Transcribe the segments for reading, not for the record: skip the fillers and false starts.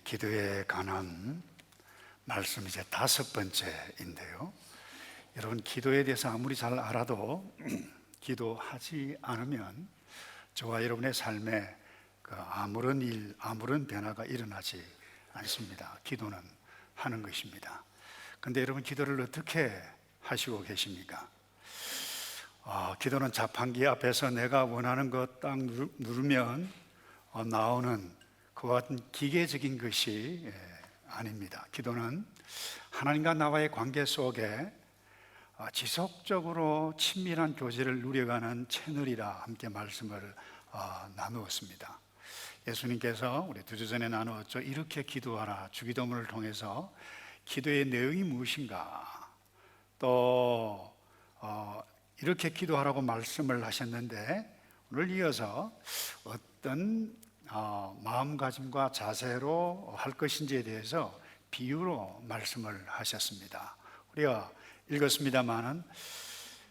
기도에 관한 말씀 이제 5번째인데요. 여러분, 기도에 대해서 아무리 잘 알아도 기도하지 않으면 저와 여러분의 삶에 아무런 변화가 일어나지 않습니다. 기도는 하는 것입니다. 그런데 여러분, 기도를 어떻게 하시고 계십니까? 기도는 자판기 앞에서 내가 원하는 것 딱 누르면 나오는 그와 같은 기계적인 것이 아닙니다. 기도는 하나님과 나와의 관계 속에 지속적으로 친밀한 교제를 누려가는 채널이라 함께 말씀을 나누었습니다. 예수님께서 우리 2주 전에 나누었죠. 이렇게 기도하라. 주기도문을 통해서 기도의 내용이 무엇인가, 또 이렇게 기도하라고 말씀을 하셨는데, 오늘 이어서 어떤 마음가짐과 자세로 할 것인지에 대해서 비유로 말씀을 하셨습니다. 우리가 읽었습니다마는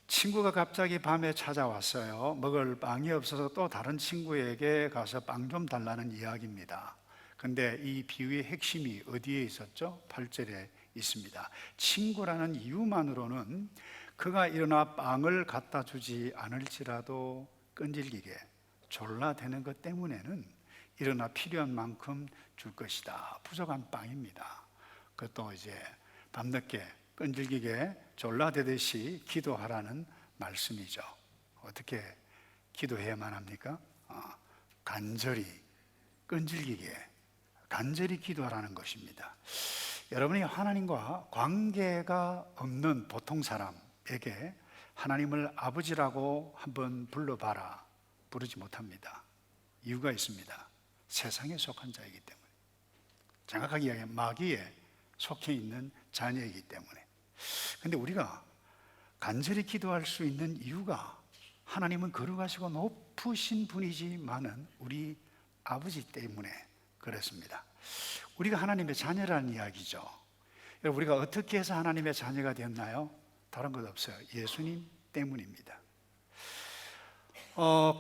친구가 갑자기 밤에 찾아왔어요. 먹을 빵이 없어서 또 다른 친구에게 가서 빵 좀 달라는 이야기입니다. 근데 이 비유의 핵심이 어디에 있었죠? 8절에 있습니다. 친구라는 이유만으로는 그가 일어나 빵을 갖다 주지 않을지라도 끈질기게 졸라대는 것 때문에는 일어나 필요한 만큼 줄 것이다. 부족한 빵입니다. 그것도 이제 밤늦게 끈질기게 졸라대듯이 기도하라는 말씀이죠. 어떻게 기도해야만 합니까? 간절히, 끈질기게, 간절히 기도하라는 것입니다. 여러분이 하나님과 관계가 없는 보통 사람에게 하나님을 아버지라고 한번 불러봐라. 부르지 못합니다. 이유가 있습니다. 세상에 속한 자이기 때문에, 정확하게 이야기하면 마귀에 속해 있는 자녀이기 때문에. 그런데 우리가 간절히 기도할 수 있는 이유가, 하나님은 거룩하시고 높으신 분이지만은 우리 아버지 때문에 그렇습니다. 우리가 하나님의 자녀라는 이야기죠. 여러분, 우리가 어떻게 해서 하나님의 자녀가 되었나요? 다른 것 없어요. 예수님 때문입니다.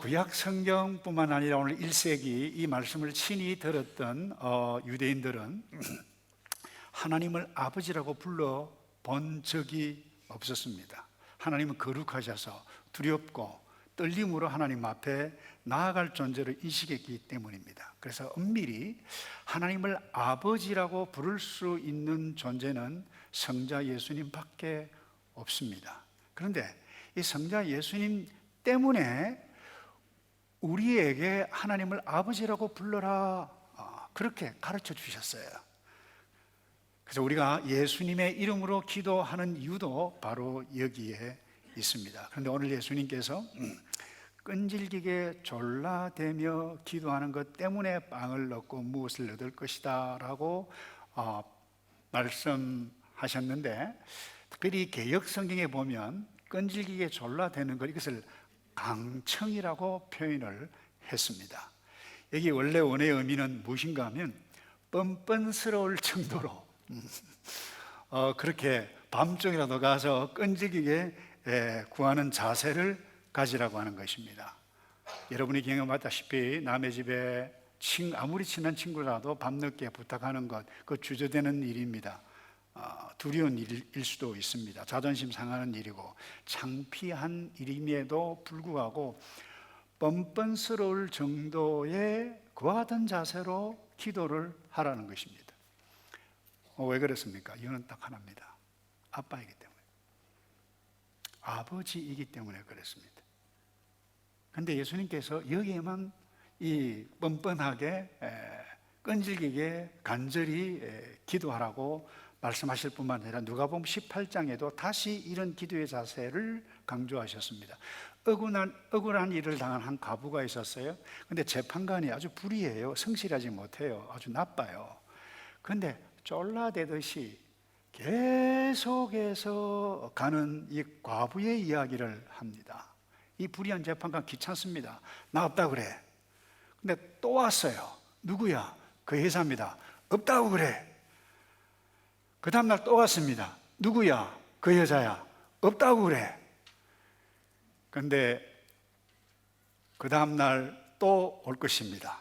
구약 성경뿐만 아니라 오늘 1세기 이 말씀을 친히 들었던 유대인들은 하나님을 아버지라고 불러본 적이 없었습니다. 하나님은 거룩하셔서 두렵고 떨림으로 하나님 앞에 나아갈 존재로 인식했기 때문입니다. 그래서 엄밀히 하나님을 아버지라고 부를 수 있는 존재는 성자 예수님밖에 없습니다. 그런데 이 성자 예수님 때문에 우리에게 하나님을 아버지라고 불러라, 그렇게 가르쳐 주셨어요. 그래서 우리가 예수님의 이름으로 기도하는 이유도 바로 여기에 있습니다. 그런데 오늘 예수님께서 끈질기게 졸라대며 기도하는 것 때문에 빵을 넣고 무엇을 얻을 것이다 라고 말씀하셨는데, 특별히 개역 성경에 보면 끈질기게 졸라대는 것, 이것을 강청이라고 표현을 했습니다. 여기 원래 원의 의미는 무엇인가 하면 뻔뻔스러울 정도로 그렇게 밤중이라도 가서 끈질기게 구하는 자세를 가지라고 하는 것입니다. 여러분이 경험하다시피 남의 집에 아무리 친한 친구라도 밤늦게 부탁하는 것, 그 주저되는 일입니다. 두려운 일일 수도 있습니다. 자존심 상하는 일이고 창피한 일임에도 불구하고 뻔뻔스러울 정도의 그와 같은 자세로 기도를 하라는 것입니다. 왜 그렇습니까? 이유는 딱 하나입니다. 아빠이기 때문에, 아버지이기 때문에 그렇습니다. 그런데 예수님께서 여기에만 이 뻔뻔하게 끈질기게 간절히 기도하라고 말씀하실 뿐만 아니라 누가복음 18장에도 다시 이런 기도의 자세를 강조하셨습니다. 억울한 일을 당한 한 과부가 있었어요. 그런데 재판관이 아주 불의해요. 성실하지 못해요. 아주 나빠요. 그런데 졸라대듯이 계속해서 가는 이 과부의 이야기를 합니다. 이 불의한 재판관 귀찮습니다. 나 없다 그래. 근데 또 왔어요. 누구야? 그 회사입니다. 없다고 그래. 그 다음날 또 왔습니다. 누구야? 그 여자야. 없다고 그래. 그런데 그 다음날 또 올 것입니다.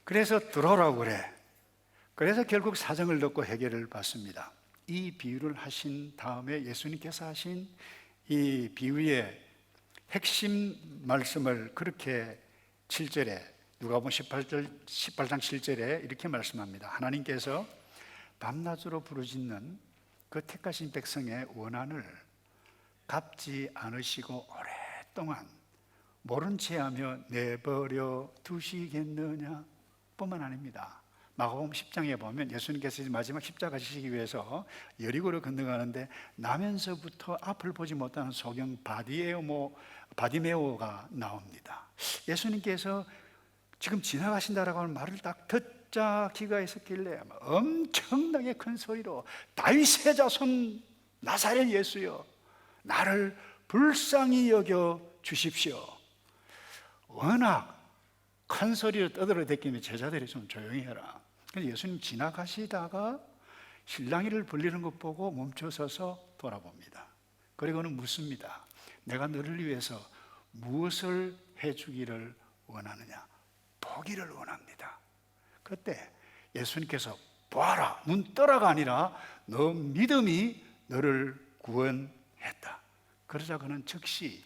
그래서 들어오라고 그래. 그래서 결국 사정을 듣고 해결을 받습니다. 이 비유를 하신 다음에 예수님께서 하신 이 비유의 핵심 말씀을 그렇게 7절에 누가복음 18장 7절에 이렇게 말씀합니다. 하나님께서 밤낮으로 부르짖는 그 택하신 백성의 원한을 갚지 않으시고 오랫동안 모른 체하며 내버려 두시겠느냐 뿐만 아닙니다. 마가복음 10장에 보면 예수님께서 마지막 십자가 지시기 위해서 여리고를 건너가는데 나면서부터 앞을 보지 못하는 소경 바디메오가 나옵니다. 예수님께서 지금 지나가신다라고 하는 말을 딱 듣자 귀가 썩길래 엄청나게 큰 소리로 다윗의 자손 나사렛 예수여 나를 불쌍히 여겨 주십시오. 워낙 큰 소리로 떠들어댔기에 제자들이 좀 조용히 해라. 그래서 예수님 지나가시다가 실랑이를 벌리는 것 보고 멈춰서서 돌아봅니다. 그리고는 묻습니다. 내가 너를 위해서 무엇을 해주기를 원하느냐? 보기를 원합니다. 그때 예수님께서 보아라, 눈 떠라가 아니라 너 믿음이 너를 구원했다. 그러자 그는 즉시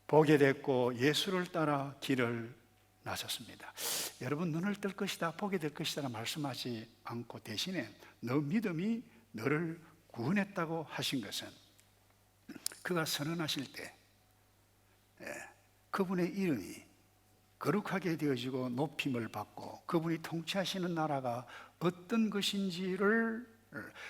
보게 됐고 예수를 따라 길을 나섰습니다. 여러분, 눈을 뜰 것이다, 보게 될 것이다 말씀하지 않고 대신에 너 믿음이 너를 구원했다고 하신 것은 그가 선언하실 때 그분의 이름이 거룩하게 되어지고 높임을 받고 그분이 통치하시는 나라가 어떤 것인지를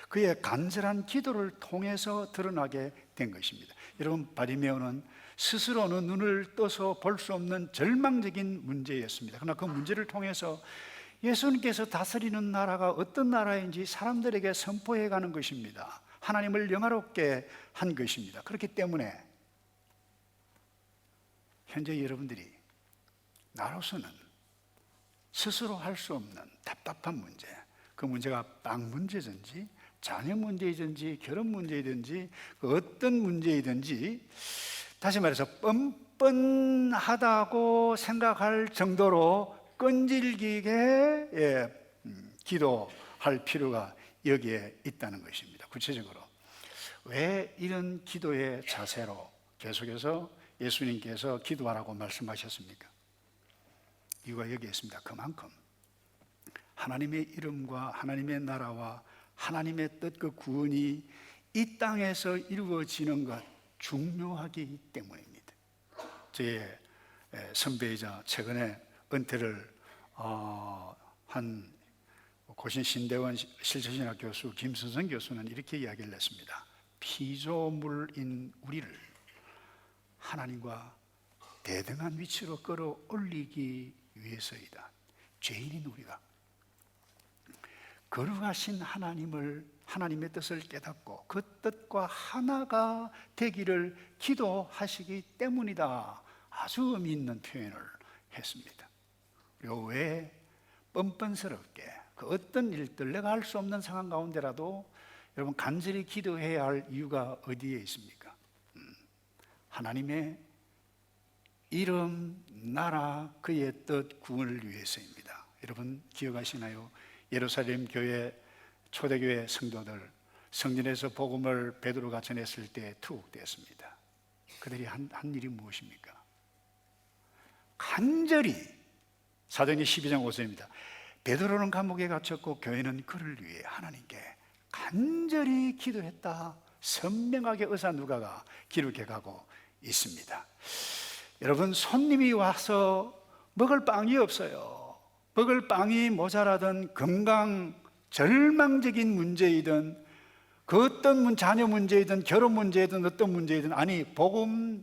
그의 간절한 기도를 통해서 드러나게 된 것입니다. 여러분, 바리메오는 스스로는 눈을 떠서 볼 수 없는 절망적인 문제였습니다. 그러나 그 문제를 통해서 예수님께서 다스리는 나라가 어떤 나라인지 사람들에게 선포해 가는 것입니다. 하나님을 영화롭게 한 것입니다. 그렇기 때문에 현재 여러분들이 나로서는 스스로 할 수 없는 답답한 문제, 그 문제가 빵 문제든지 자녀 문제이든지 결혼 문제이든지 어떤 문제이든지 다시 말해서 뻔뻔하다고 생각할 정도로 끈질기게 기도할 필요가 여기에 있다는 것입니다. 구체적으로 왜 이런 기도의 자세로 계속해서 예수님께서 기도하라고 말씀하셨습니까? 이유가 여기에 있습니다. 그만큼 하나님의 이름과 하나님의 나라와 하나님의 뜻, 그 구원이 이 땅에서 이루어지는 것 중요하기 때문입니다. 제 선배이자 최근에 은퇴를 한 고신 신대원 실천신학 교수 김선성 교수는 이렇게 이야기를 했습니다. 피조물인 우리를 하나님과 대등한 위치로 끌어올리기 위해서이다. 죄인인 우리가 거룩하신 하나님의 뜻을 깨닫고 그 뜻과 하나가 되기를 기도하시기 때문이다. 아주 의미 있는 표현을 했습니다. 그리고 왜 뻔뻔스럽게 그 어떤 일들 내가 할 수 없는 상황 가운데라도 여러분 간절히 기도해야 할 이유가 어디에 있습니까? 하나님의 이름, 나라, 그의 뜻, 구원을 위해서입니다. 여러분 기억하시나요? 예루살렘 교회, 초대교회 성도들 성전에서 복음을 베드로가 전했을 때 투옥되었습니다. 그들이 한 일이 무엇입니까? 간절히, 사도행전 12장 5절입니다. 베드로는 감옥에 갇혔고 교회는 그를 위해 하나님께 간절히 기도했다. 선명하게 의사 누가가 기록해 가고 있습니다. 여러분, 손님이 와서 먹을 빵이 없어요. 먹을 빵이 모자라든 건강, 절망적인 문제이든 그 어떤 자녀 문제이든 결혼 문제이든 어떤 문제이든 아니 복음,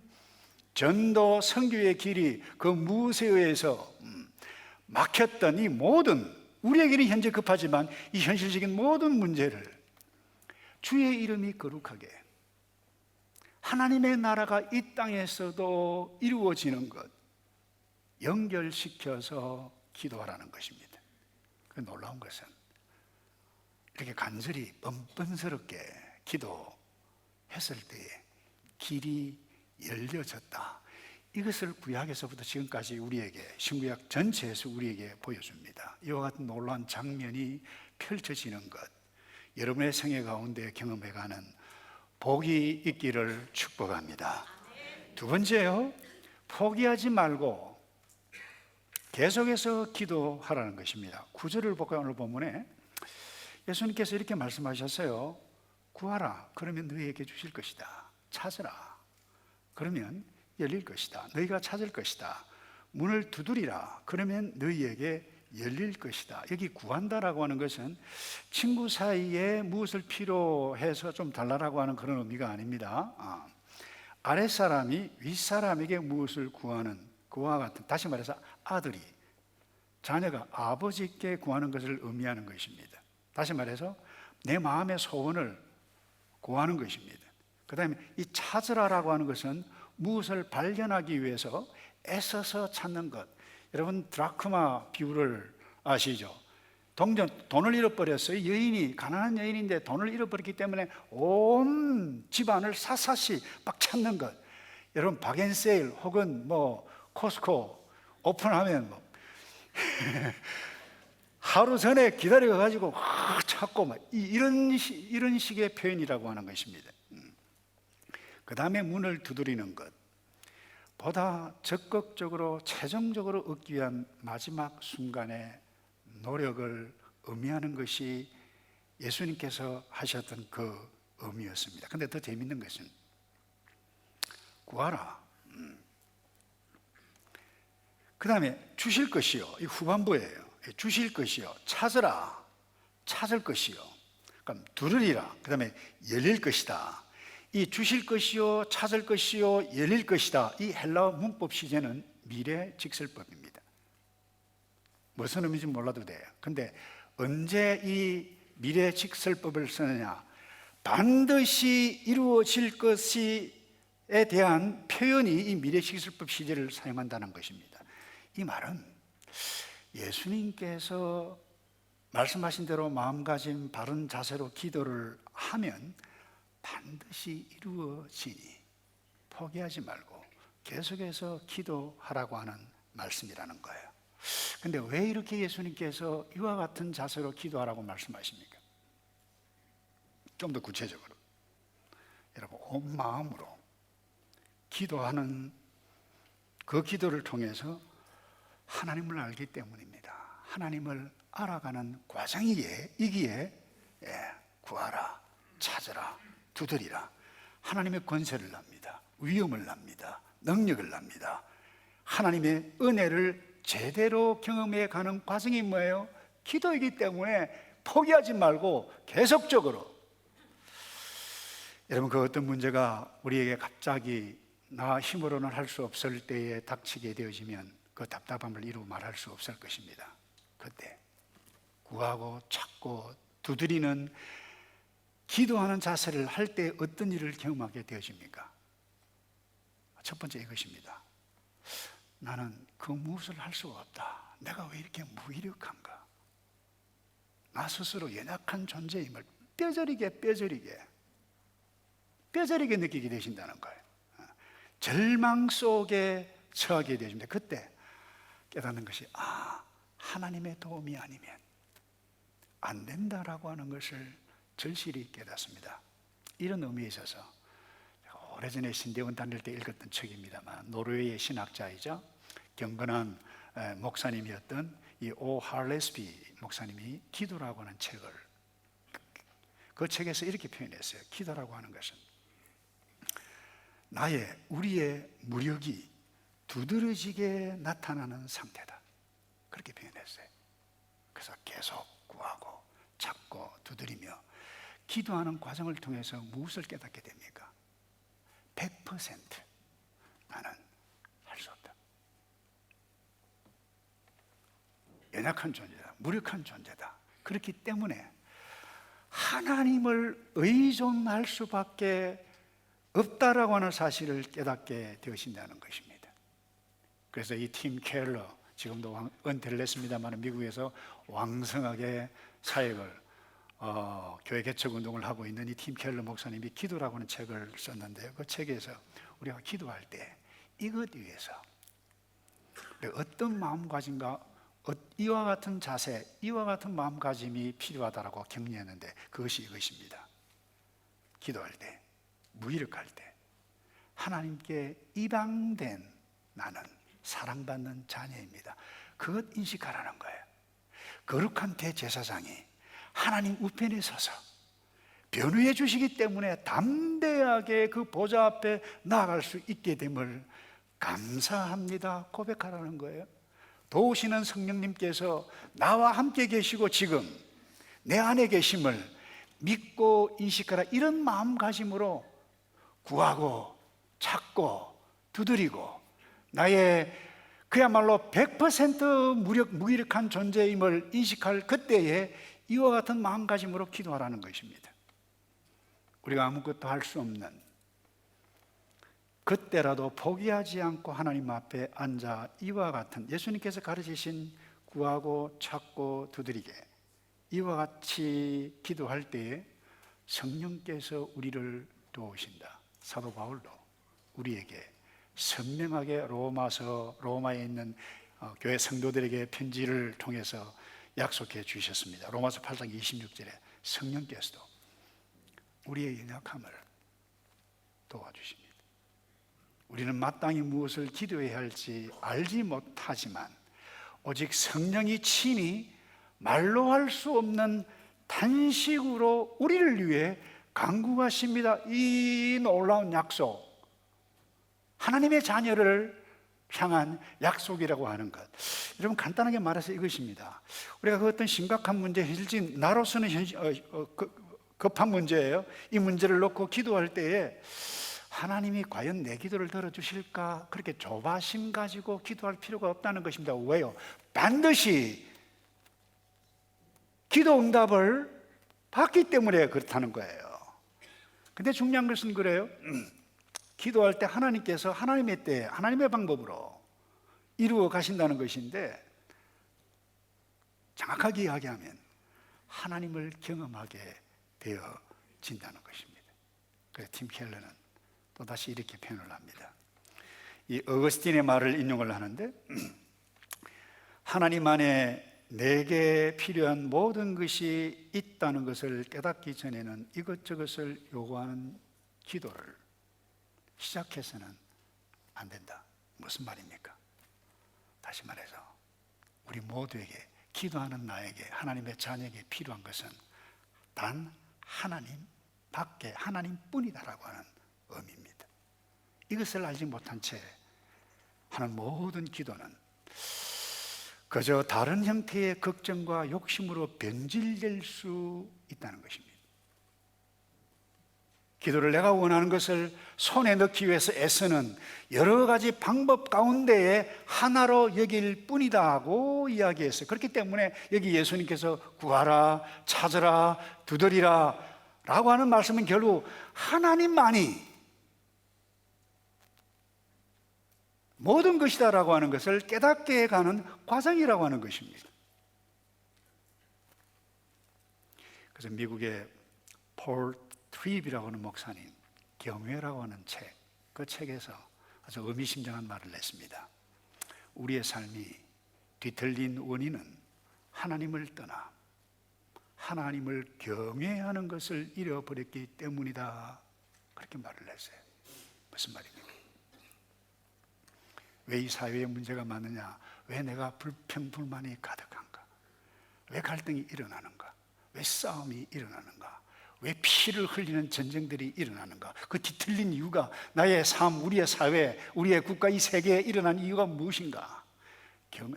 전도, 선교의 길이 그 무엇에 의해서 막혔던 이 모든 우리에게는 현재 급하지만 이 현실적인 모든 문제를 주의 이름이 거룩하게 하나님의 나라가 이 땅에서도 이루어지는 것 연결시켜서 기도하라는 것입니다. 그 놀라운 것은 이렇게 간절히 뻔뻔스럽게 기도했을 때에 길이 열려졌다. 이것을 구약에서부터 지금까지 우리에게, 신구약 전체에서 우리에게 보여줍니다. 이와 같은 놀라운 장면이 펼쳐지는 것, 여러분의 생애 가운데 경험해가는 복이 있기를 축복합니다. 두 번째요, 포기하지 말고 계속해서 기도하라는 것입니다. 9절을 볼까요? 오늘 본문에 예수님께서 이렇게 말씀하셨어요. 구하라, 그러면 너희에게 주실 것이다. 찾으라, 그러면 열릴 것이다. 너희가 찾을 것이다. 문을 두드리라, 그러면 너희에게 열릴 것이다. 여기 구한다라고 하는 것은 친구 사이에 무엇을 필요해서 좀 달라라고 하는 그런 의미가 아닙니다. 아랫사람이 윗사람에게 무엇을 구하는 그와 같은, 다시 말해서 아들이 자녀가 아버지께 구하는 것을 의미하는 것입니다. 다시 말해서 내 마음의 소원을 구하는 것입니다. 그 다음에 이 찾으라라고 하는 것은 무엇을 발견하기 위해서 애써서 찾는 것. 여러분 드라크마 비유를 아시죠? 돈을 잃어버렸어요. 여인이, 가난한 여인인데 돈을 잃어버렸기 때문에 온 집안을 샅샅이 막 찾는 것. 여러분 박앤세일 혹은 뭐 코스코 오픈하면 뭐 하루 전에 기다려 가지고 찾고 막 이런 식의 표현이라고 하는 것입니다. 그 다음에 문을 두드리는 것, 보다 적극적으로 최종적으로 얻기 위한 마지막 순간의 노력을 의미하는 것이 예수님께서 하셨던 그 의미였습니다. 그런데 더 재밌는 것은 구하라, 그 다음에 주실 것이요, 이 후반부예요. 주실 것이요, 찾으라, 찾을 것이요, 그럼 두드리라, 그 다음에 열릴 것이다. 이 주실 것이요, 찾을 것이요, 열릴 것이다, 이 헬라어 문법 시제는 미래 직설법입니다. 무슨 의미인지 몰라도 돼요. 근데 언제 이 미래 직설법을 쓰느냐, 반드시 이루어질 것에 대한 표현이 이 미래 직설법 시제를 사용한다는 것입니다. 이 말은 예수님께서 말씀하신 대로 마음가짐 바른 자세로 기도를 하면 반드시 이루어지니 포기하지 말고 계속해서 기도하라고 하는 말씀이라는 거예요. 근데 왜 이렇게 예수님께서 이와 같은 자세로 기도하라고 말씀하십니까? 좀 더 구체적으로, 여러분 온 마음으로 기도하는 그 기도를 통해서 하나님을 알기 때문입니다. 하나님을 알아가는 과정이기에 구하라, 찾으라, 두드리라. 하나님의 권세를 납니다. 위엄을 납니다. 능력을 납니다. 하나님의 은혜를 제대로 경험해 가는 과정이 뭐예요? 기도이기 때문에 포기하지 말고 계속적으로. 여러분, 그 어떤 문제가 우리에게 갑자기 나 힘으로는 할 수 없을 때에 닥치게 되어지면 그 답답함을 이루 말할 수 없을 것입니다. 그때 구하고 찾고 두드리는 기도하는 자세를 할 때 어떤 일을 경험하게 되어집니까? 첫 번째 이것입니다. 나는 그 무엇을 할 수가 없다. 내가 왜 이렇게 무기력한가? 나 스스로 연약한 존재임을 뼈저리게 느끼게 되신다는 거예요. 절망 속에 처하게 되십니다. 그때 깨닫는 것이 하나님의 도움이 아니면 안 된다라고 하는 것을 절실히 깨닫습니다. 이런 의미에 있어서 오래전에 신대원 다닐 때 읽었던 책입니다만, 노르웨이의 신학자이자 경건한 목사님이었던 이 오 할레스비 목사님이 기도라고 하는 책을, 그 책에서 이렇게 표현했어요. 기도라고 하는 것은 우리의 무력이 두드러지게 나타나는 상태다, 그렇게 표현했어요. 그래서 계속 구하고 찾고 두드리며 기도하는 과정을 통해서 무엇을 깨닫게 됩니까? 100% 나는 할 수 없다. 연약한 존재다. 무력한 존재다. 그렇기 때문에 하나님을 의존할 수밖에 없다라고 하는 사실을 깨닫게 되신다는 것입니다. 그래서 이 팀 켈러, 지금도 은퇴를 했습니다만 미국에서 왕성하게 사역을, 교회 개척 운동을 하고 있는 이 팀 켈러 목사님이 기도라고 하는 책을 썼는데요. 그 책에서 우리가 기도할 때 이것 위해서 어떤 마음가짐과 이와 같은 자세, 이와 같은 마음가짐이 필요하다고 격려했는데 그것이 이것입니다. 기도할 때, 무기력할 때 하나님께 입양된 나는 사랑받는 자녀입니다. 그것 인식하라는 거예요. 거룩한 대제사장이 하나님 우편에 서서 변호해 주시기 때문에 담대하게 그 보좌 앞에 나아갈 수 있게 됨을 감사합니다 고백하라는 거예요. 도우시는 성령님께서 나와 함께 계시고 지금 내 안에 계심을 믿고 인식하라, 이런 마음가짐으로 구하고 찾고 두드리고 나의 그야말로 100% 무기력한 존재임을 인식할 그때에 이와 같은 마음가짐으로 기도하라는 것입니다. 우리가 아무것도 할 수 없는 그때라도 포기하지 않고 하나님 앞에 앉아 이와 같은 예수님께서 가르치신 구하고 찾고 두드리게, 이와 같이 기도할 때에 성령께서 우리를 도우신다. 사도 바울도 우리에게 선명하게 로마에 있는 교회 성도들에게 편지를 통해서 약속해 주셨습니다. 로마서 8장 26절에 성령께서도 우리의 연약함을 도와주십니다. 우리는 마땅히 무엇을 기도해야 할지 알지 못하지만 오직 성령이 친히 말로 할 수 없는 탄식으로 우리를 위해 간구하십니다. 이 놀라운 약속, 하나님의 자녀를 향한 약속이라고 하는 것, 여러분 간단하게 말해서 이것입니다. 우리가 그 어떤 심각한 문제, 현실 나로서는 급한 문제예요. 이 문제를 놓고 기도할 때에 하나님이 과연 내 기도를 들어주실까, 그렇게 조바심 가지고 기도할 필요가 없다는 것입니다. 왜요? 반드시 기도 응답을 받기 때문에 그렇다는 거예요. 근데 중요한 것은 그래요, 기도할 때 하나님께서 하나님의 때, 하나님의 방법으로 이루어 가신다는 것인데, 정확하게 이야기하면 하나님을 경험하게 되어진다는 것입니다. 그래서 팀 켈러는 또다시 이렇게 표현을 합니다. 이 어거스틴의 말을 인용을 하는데, 하나님 안에 내게 필요한 모든 것이 있다는 것을 깨닫기 전에는 이것저것을 요구하는 기도를 시작해서는 안 된다. 무슨 말입니까? 다시 말해서 우리 모두에게, 기도하는 나에게, 하나님의 자녀에게 필요한 것은 단 하나님밖에, 하나님뿐이다라고 하는 의미입니다. 이것을 알지 못한 채 하는 모든 기도는 그저 다른 형태의 걱정과 욕심으로 변질될 수 있다는 것입니다. 기도를 내가 원하는 것을 손에 넣기 위해서 애쓰는 여러 가지 방법 가운데에 하나로 여길 뿐이다고 이야기했어요. 그렇기 때문에 여기 예수님께서 구하라, 찾으라, 두드리라 라고 하는 말씀은 결국 하나님만이 모든 것이다라고 하는 것을 깨닫게 해가는 과정이라고 하는 것입니다. 그래서 미국의 폴 트립이라고 하는 목사님, 경외라고 하는 책, 그 책에서 아주 의미심장한 말을 냈습니다. 우리의 삶이 뒤틀린 원인은 하나님을 떠나 하나님을 경외하는 것을 잃어버렸기 때문이다. 그렇게 말을 했어요. 무슨 말입니까? 왜 이 사회에 문제가 많으냐? 왜 내가 불평불만이 가득한가? 왜 갈등이 일어나는가? 왜 싸움이 일어나는가? 왜 피를 흘리는 전쟁들이 일어나는가? 그 뒤틀린 이유가 나의 삶, 우리의 사회, 우리의 국가, 이 세계에 일어난 이유가 무엇인가?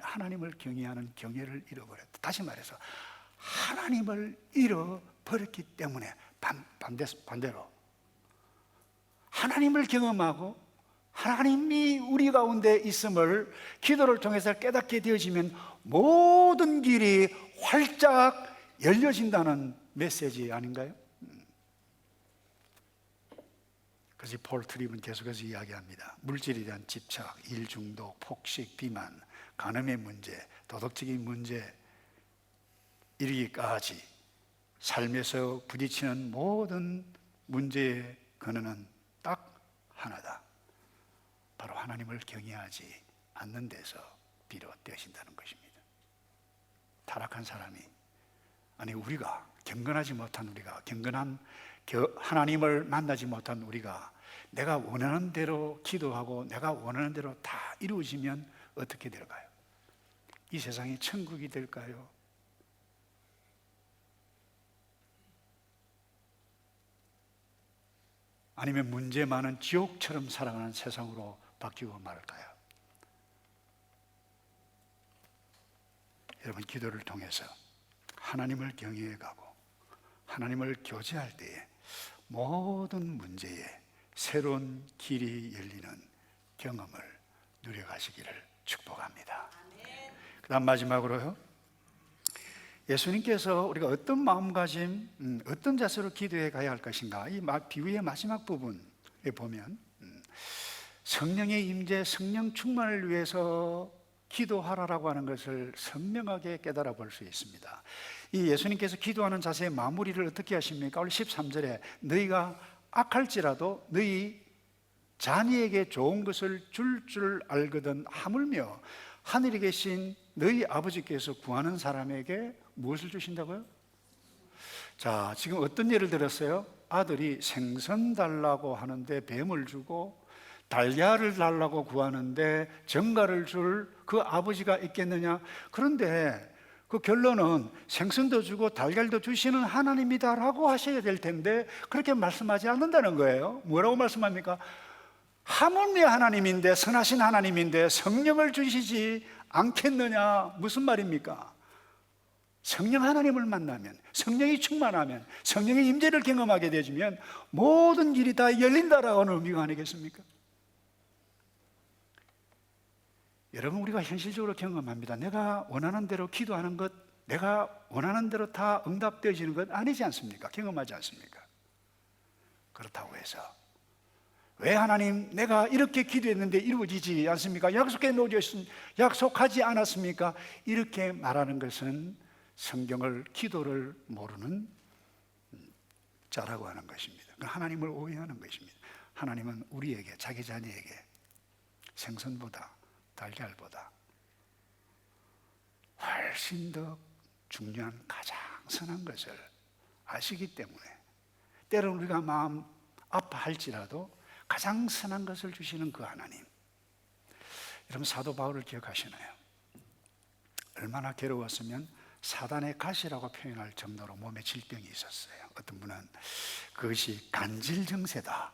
하나님을 경외하는 경외를 잃어버렸다. 다시 말해서 하나님을 잃어버렸기 때문에 반대로 하나님을 경험하고 하나님이 우리 가운데 있음을 기도를 통해서 깨닫게 되어지면 모든 길이 활짝 열려진다는 메시지 아닌가요? 그래서 폴 트립은 계속해서 이야기합니다. 물질에 대한 집착, 일 중독, 폭식, 비만, 간음의 문제, 도덕적인 문제 이르기까지 삶에서 부딪히는 모든 문제의 근원은 딱 하나다. 바로 하나님을 경외하지 않는 데서 비롯되어진다는 것입니다. 타락한 사람이, 아니 우리가 경건하지 못한 우리가, 경건한 하나님을 만나지 못한 우리가 내가 원하는 대로 기도하고 내가 원하는 대로 다 이루어지면 어떻게 될까요? 이 세상이 천국이 될까요? 아니면 문제 많은 지옥처럼 살아가는 세상으로 바뀌고 말까요? 여러분, 기도를 통해서 하나님을 경외해 가고 하나님을 교제할 때에 모든 문제에 새로운 길이 열리는 경험을 누려가시기를 축복합니다. 그 다음 마지막으로요, 예수님께서 우리가 어떤 마음가짐, 어떤 자세로 기도해 가야 할 것인가, 이 비유의 마지막 부분에 보면 성령의 임재, 성령 충만을 위해서 기도하라라고 하는 것을 선명하게 깨달아 볼 수 있습니다. 이 예수님께서 기도하는 자세의 마무리를 어떻게 하십니까? 오늘 13절에 너희가 악할지라도 너희 자녀에게 좋은 것을 줄 알거든 하물며 하늘에 계신 너희 아버지께서 구하는 사람에게 무엇을 주신다고요? 자, 지금 어떤 예를 들었어요? 아들이 생선 달라고 하는데 뱀을 주고 달걀을 달라고 구하는데 정갈을 줄 그 아버지가 있겠느냐? 그런데 그 결론은 생선도 주고 달걀도 주시는 하나님이다라고 하셔야 될 텐데 그렇게 말씀하지 않는다는 거예요. 뭐라고 말씀합니까? 하물며 하나님인데, 선하신 하나님인데 성령을 주시지 않겠느냐? 무슨 말입니까? 성령 하나님을 만나면, 성령이 충만하면, 성령의 임재를 경험하게 되면 모든 길이 다 열린다라고 하는 의미가 아니겠습니까? 여러분, 우리가 현실적으로 경험합니다. 내가 원하는 대로 기도하는 것, 내가 원하는 대로 다 응답되어지는 것 아니지 않습니까? 경험하지 않습니까? 그렇다고 해서 왜 하나님 내가 이렇게 기도했는데 이루어지지 않습니까? 약속하지 않았습니까? 이렇게 말하는 것은 성경을, 기도를 모르는 자라고 하는 것입니다. 하나님을 오해하는 것입니다. 하나님은 우리에게, 자기 자녀에게 생선보다 달걀보다 훨씬 더 중요한 가장 선한 것을 아시기 때문에 때로는 우리가 마음 아파할지라도 가장 선한 것을 주시는 그 하나님. 여러분, 사도 바울을 기억하시나요? 얼마나 괴로웠으면 사단의 가시라고 표현할 정도로 몸에 질병이 있었어요. 어떤 분은 그것이 간질증세다,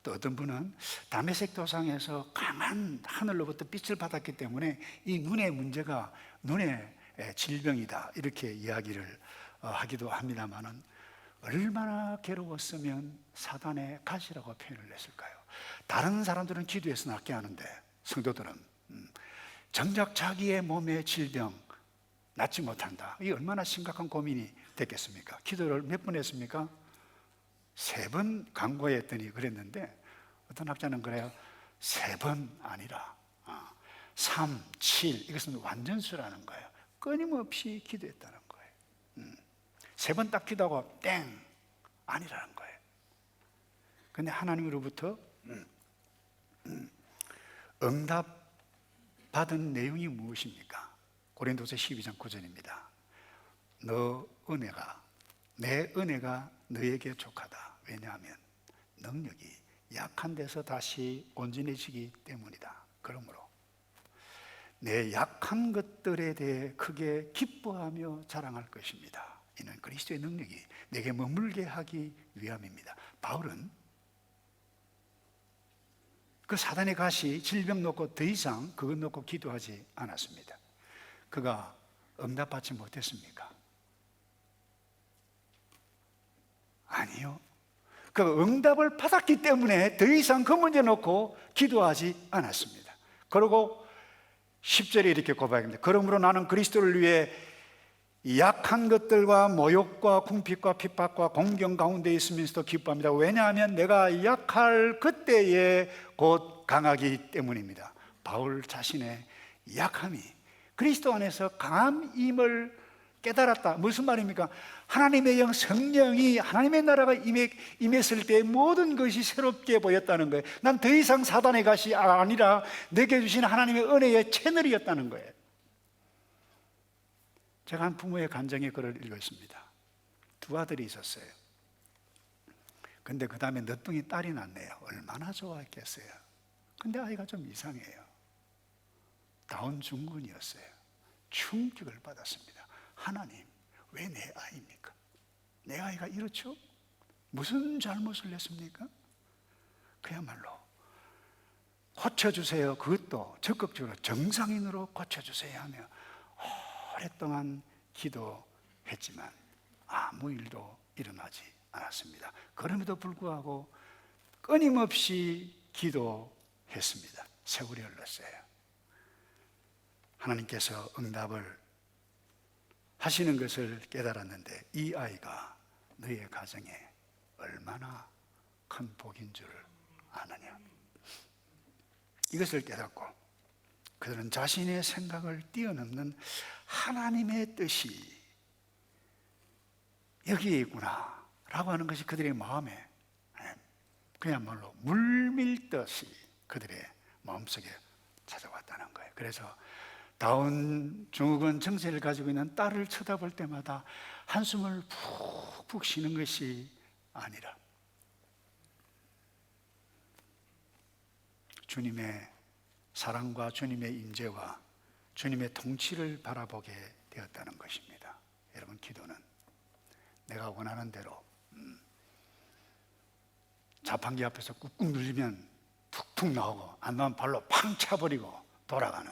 또 어떤 분은 다메섹 도상에서 강한 하늘로부터 빛을 받았기 때문에 이 눈의 문제가 눈의 질병이다, 이렇게 이야기를 하기도 합니다만은 얼마나 괴로웠으면 사단의 가시라고 표현을 했을까요? 다른 사람들은 기도해서 낫게 하는데 성도들은 정작 자기의 몸의 질병 낫지 못한다. 이게 얼마나 심각한 고민이 됐겠습니까? 기도를 몇 번 했습니까? 3번 간구했더니 그랬는데 어떤 학자는 그래요. 3번 아니라 3, 7, 이것은 완전수라는 거예요. 끊임없이 기도했다는 거예요. 3번 딱 기도하고 땡! 아니라는 거예요. 근데 하나님으로부터 응답 받은 내용이 무엇입니까? 고린도서 12장 9절입니다. 내 은혜가 너에게 족하다. 왜냐하면 능력이 약한 데서 다시 온전해지기 때문이다. 그러므로 내 약한 것들에 대해 크게 기뻐하며 자랑할 것입니다. 이는 그리스도의 능력이 내게 머물게 하기 위함입니다. 바울은 그 사단의 가시, 질병 놓고 더 이상 그것 놓고 기도하지 않았습니다. 그가 응답받지 못했습니까? 아니요. 그 응답을 받았기 때문에 더 이상 그 문제 놓고 기도하지 않았습니다. 그리고 10절에 이렇게 고백합니다. 그러므로 나는 그리스도를 위해 약한 것들과 모욕과 궁핍과 핍박과 공경 가운데 있으면서도 기뻐합니다. 왜냐하면 내가 약할 그때에 곧 강하기 때문입니다. 바울 자신의 약함이 그리스도 안에서 강함임을 깨달았다. 무슨 말입니까? 하나님의 영 성령이 하나님의 나라가 임했을 때 모든 것이 새롭게 보였다는 거예요. 난 더 이상 사단의 것이 아니라 내게 주신 하나님의 은혜의 채널이었다는 거예요. 제가 한 부모의 간증의 글을 읽었습니다. 두 아들이 있었어요. 근데 그 다음에 늦둥이 딸이 났네요. 얼마나 좋아했겠어요. 근데 아이가 좀 이상해요. 다운 증후군이었어요. 충격을 받았습니다. 하나님, 왜 내 아이입니까? 내 아이가 이렇죠? 무슨 잘못을 했습니까? 그야말로 고쳐주세요. 그것도 적극적으로 정상인으로 고쳐주세요 하며 오랫동안 기도했지만 아무 일도 일어나지 않았습니다. 그럼에도 불구하고 끊임없이 기도했습니다. 세월이 흘렀어요. 하나님께서 응답을 하시는 것을 깨달았는데 이 아이가 너의 가정에 얼마나 큰 복인 줄 아느냐. 이것을 깨닫고 그들은 자신의 생각을 뛰어넘는 하나님의 뜻이 여기에 있구나 라고 하는 것이 그들의 마음에 그야말로 물밀듯이 그들의 마음속에 찾아왔다는 거예요. 그래서 다운 증후군 증세를 가지고 있는 딸을 쳐다볼 때마다 한숨을 푹푹 쉬는 것이 아니라 주님의 사랑과 주님의 임재와 주님의 통치를 바라보게 되었다는 것입니다. 여러분, 기도는 내가 원하는 대로 자판기 앞에서 꾹꾹 눌리면 툭툭 나오고 안 나오면 발로 팡 차버리고 돌아가는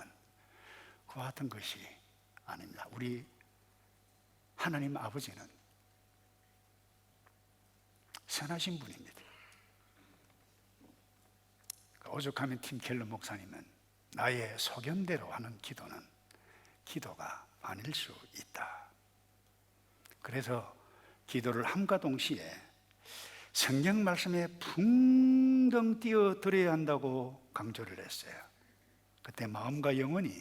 그와 같은 것이 아닙니다. 우리 하나님 아버지는 선하신 분입니다. 오죽하면 팀 켈러 목사님은 나의 소견대로 하는 기도는 기도가 아닐 수 있다. 그래서 기도를 함과 동시에 성경 말씀에 풍덩 뛰어들어야 한다고 강조를 했어요. 그때 마음과 영혼이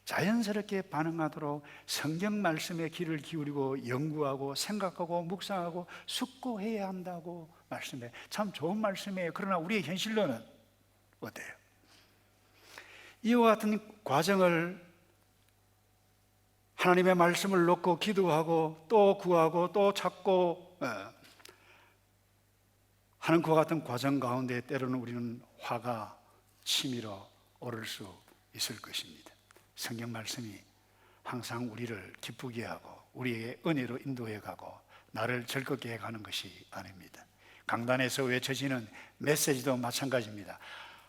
자연스럽게 반응하도록 성경 말씀에 귀를 기울이고 연구하고 생각하고 묵상하고 숙고해야 한다고 말씀해. 참 좋은 말씀이에요. 그러나 우리의 현실로는 어때요? 이와 같은 과정을 하나님의 말씀을 놓고 기도하고 또 구하고 또 찾고 하는 그와 같은 과정 가운데 때로는 우리는 화가 치밀어 오를 수 있을 것입니다. 성경 말씀이 항상 우리를 기쁘게 하고 우리의 은혜로 인도해 가고 나를 즐겁게 해가는 것이 아닙니다. 강단에서 외쳐지는 메시지도 마찬가지입니다.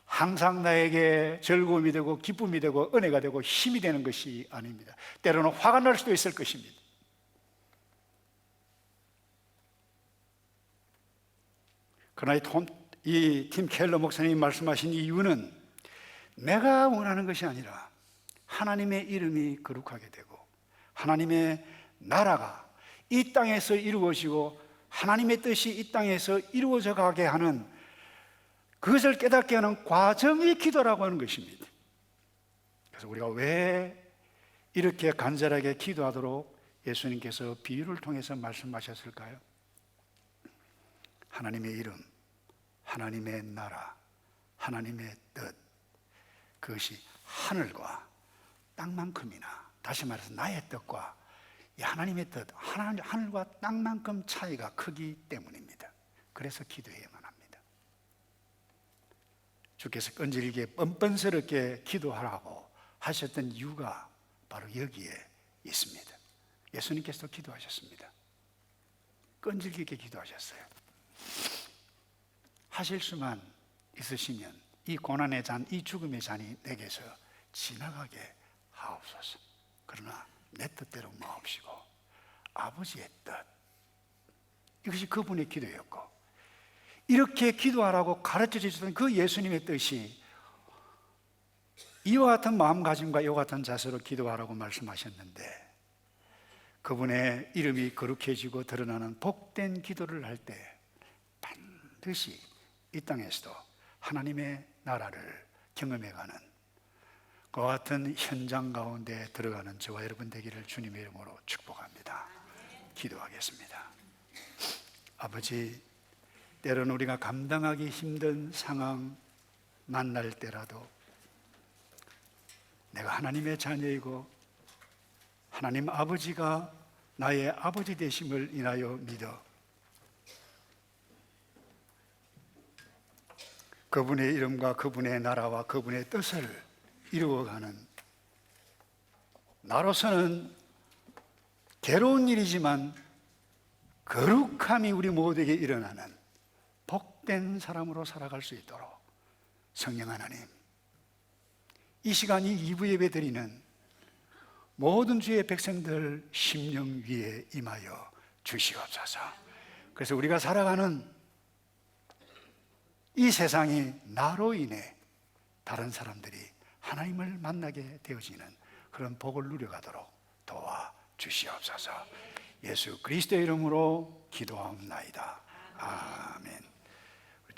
항상 나에게 즐거움이 되고 기쁨이 되고 은혜가 되고 힘이 되는 것이 아닙니다. 때로는 화가 날 수도 있을 것입니다. 그러나 이 팀 켈러 목사님이 말씀하신 이유는 내가 원하는 것이 아니라 하나님의 이름이 거룩하게 되고 하나님의 나라가 이 땅에서 이루어지고 하나님의 뜻이 이 땅에서 이루어져 가게 하는 그것을 깨닫게 하는 과정이 기도라고 하는 것입니다. 그래서 우리가 왜 이렇게 간절하게 기도하도록 예수님께서 비유를 통해서 말씀하셨을까요? 하나님의 이름, 하나님의 나라, 하나님의 뜻, 그것이 하늘과 땅만큼이나, 다시 말해서 나의 뜻과 이 하나님의 뜻, 하늘과 땅만큼 차이가 크기 때문입니다. 그래서 기도해야만 합니다. 주께서 끈질기게 뻔뻔스럽게 기도하라고 하셨던 이유가 바로 여기에 있습니다. 예수님께서도 기도하셨습니다. 끈질기게 기도하셨어요. 하실 수만 있으시면 이 고난의 잔, 이 죽음의 잔이 내게서 지나가게 하옵소서. 그러나 내 뜻대로 마옵시고 아버지의 뜻, 이것이 그분의 기도였고, 이렇게 기도하라고 가르쳐 주셨던 그 예수님의 뜻이 이와 같은 마음가짐과 이와 같은 자세로 기도하라고 말씀하셨는데, 그분의 이름이 거룩해지고 드러나는 복된 기도를 할 때 반드시 이 땅에서도 하나님의 나라를 경험해가는 그와 같은 현장 가운데 들어가는 저와 여러분 되기를 주님의 이름으로 축복합니다. 기도하겠습니다. 아버지, 때로는 우리가 감당하기 힘든 상황 만날 때라도 내가 하나님의 자녀이고 하나님 아버지가 나의 아버지 되심을 인하여 믿어 그분의 이름과 그분의 나라와 그분의 뜻을 이루어가는, 나로서는 괴로운 일이지만 거룩함이 우리 모두에게 일어나는 복된 사람으로 살아갈 수 있도록 성령 하나님, 이 시간이 2부 예배 드리는 모든 주의 백성들 심령 위에 임하여 주시옵소서. 그래서 우리가 살아가는 이 세상이 나로 인해 다른 사람들이 하나님을 만나게 되어지는 그런 복을 누려가도록 도와 주시옵소서. 예수 그리스도의 이름으로 기도하옵나이다. 아멘.